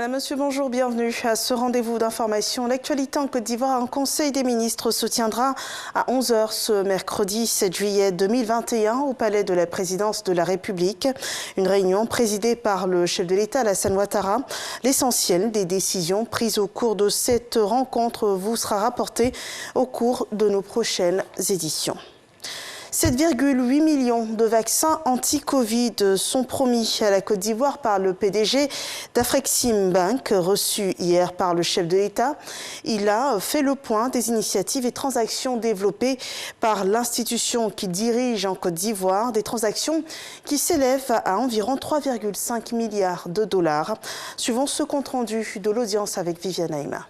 Madame, Monsieur, bonjour, bienvenue à ce rendez-vous d'information. L'actualité en Côte d'Ivoire, un conseil des ministres se tiendra à 11 h ce mercredi 7 juillet 2021 au palais de la présidence de la République. Une réunion présidée par le chef de l'État, Alassane Ouattara. L'essentiel des décisions prises au cours de cette rencontre vous sera rapporté au cours de nos prochaines éditions. 7,8 millions de vaccins anti-Covid sont promis à la Côte d'Ivoire par le PDG d'Afreximbank, reçu hier par le chef de l'État. Il a fait le point des initiatives et transactions développées par l'institution qui dirige en Côte d'Ivoire, des transactions qui s'élèvent à environ 3,5 milliards de dollars. Suivons ce compte-rendu de l'audience avec Viviane Aïma.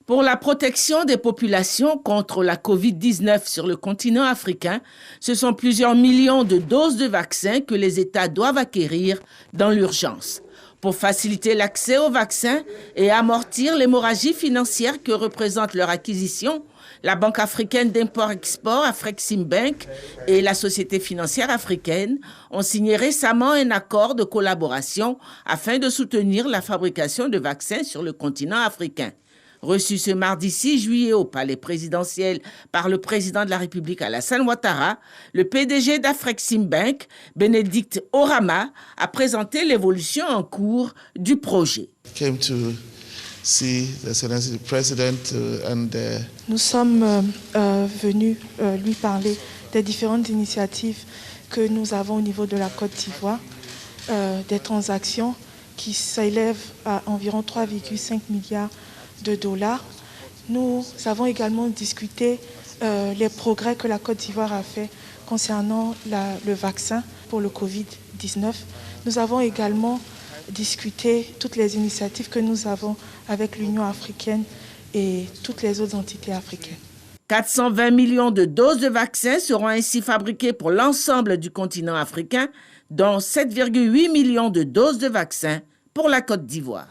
Pour la protection des populations contre la Covid-19 sur le continent africain, ce sont plusieurs millions de doses de vaccins que les États doivent acquérir dans l'urgence. Pour faciliter l'accès aux vaccins et amortir l'hémorragie financière que représente leur acquisition, la Banque africaine d'import-export, Afreximbank, et la Société financière africaine ont signé récemment un accord de collaboration afin de soutenir la fabrication de vaccins sur le continent africain. Reçu ce mardi 6 juillet au palais présidentiel par le président de la République Alassane Ouattara, le PDG d'Afreximbank, Bénédicte Orama, a présenté l'évolution en cours du projet. Nous sommes venus lui parler des différentes initiatives que nous avons au niveau de la Côte d'Ivoire, des transactions qui s'élèvent à environ 3,5 milliards de dollars. Nous avons également discuté les progrès que la Côte d'Ivoire a fait concernant le vaccin pour le Covid-19. Nous avons également discuté toutes les initiatives que nous avons avec l'Union africaine et toutes les autres entités africaines. 420 millions de doses de vaccins seront ainsi fabriquées pour l'ensemble du continent africain, dont 7,8 millions de doses de vaccins pour la Côte d'Ivoire.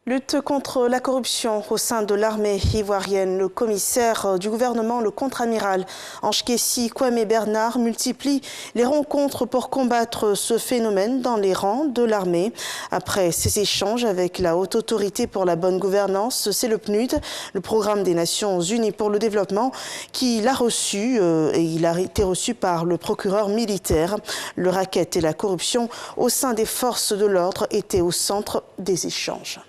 Lutte contre la corruption au sein de l'armée ivoirienne. Le commissaire du gouvernement, le contre-amiral Ange Kessi Kwame Bernard, multiplie les rencontres pour combattre ce phénomène dans les rangs de l'armée. Après ces échanges avec la Haute Autorité pour la Bonne Gouvernance, c'est le PNUD, le Programme des Nations Unies pour le Développement, qui l'a reçu et il a été reçu par le procureur militaire. Le racket et la corruption au sein des forces de l'ordre étaient au centre des échanges.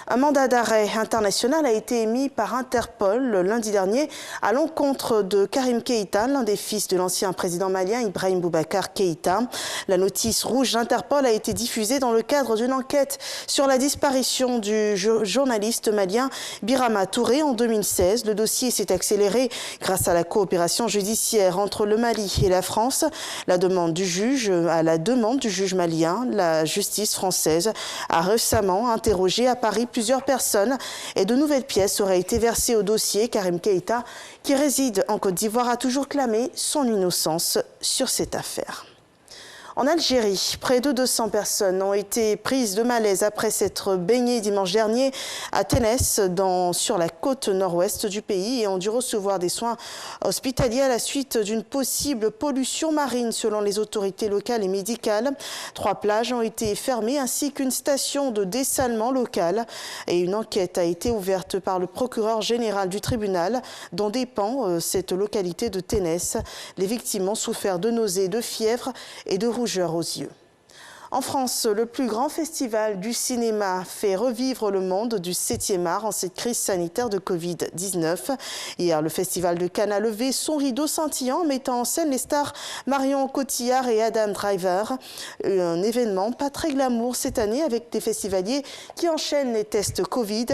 Un mandat d'arrêt international a été émis par Interpol lundi dernier à l'encontre de Karim Keïta, l'un des fils de l'ancien président malien Ibrahim Boubacar Keïta. La notice rouge d'Interpol a été diffusée dans le cadre d'une enquête sur la disparition du journaliste malien Birama Touré en 2016. Le dossier s'est accéléré grâce à la coopération judiciaire entre le Mali et la France. À la demande du juge malien, la justice française a récemment interrogé à Paris plusieurs personnes et de nouvelles pièces auraient été versées au dossier. Karim Keïta, qui réside en Côte d'Ivoire, a toujours clamé son innocence sur cette affaire. En Algérie, près de 200 personnes ont été prises de malaise après s'être baignées dimanche dernier à Ténès, sur la côte nord-ouest du pays, et ont dû recevoir des soins hospitaliers à la suite d'une possible pollution marine selon les autorités locales et médicales. 3 plages ont été fermées ainsi qu'une station de dessalement locale. Et une enquête a été ouverte par le procureur général du tribunal dont dépend cette localité de Ténès. Les victimes ont souffert de nausées, de fièvre et de rougeur aux yeux. En France, le plus grand festival du cinéma fait revivre le monde du 7e art en cette crise sanitaire de Covid-19. Hier, le festival de Cannes a levé son rideau scintillant en mettant en scène les stars Marion Cotillard et Adam Driver. Un événement pas très glamour cette année avec des festivaliers qui enchaînent les tests Covid.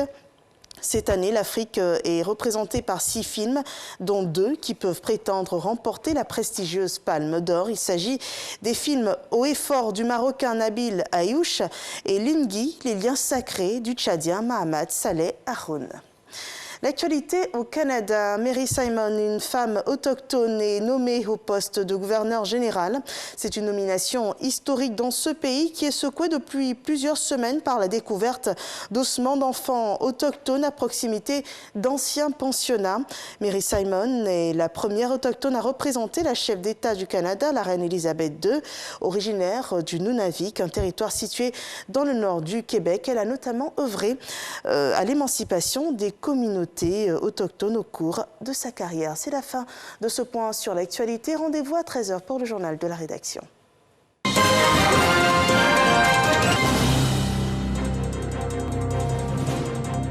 Cette année, l'Afrique est représentée par 6 films, dont 2 qui peuvent prétendre remporter la prestigieuse Palme d'Or. Il s'agit des films Haut et fort du Marocain Nabil Ayouch et Lingui, les liens sacrés du Tchadien Mahamat Saleh Haroun. L'actualité au Canada, Mary Simon, une femme autochtone, est nommée au poste de gouverneur général. C'est une nomination historique dans ce pays qui est secoué depuis plusieurs semaines par la découverte d'ossements d'enfants autochtones à proximité d'anciens pensionnats. Mary Simon est la première autochtone à représenter la chef d'État du Canada, la reine Elisabeth II, originaire du Nunavik, un territoire situé dans le nord du Québec. Elle a notamment œuvré à l'émancipation des communautés autochtones au cours de sa carrière. C'est la fin de ce point sur l'actualité. Rendez-vous à 13h pour le journal de la rédaction.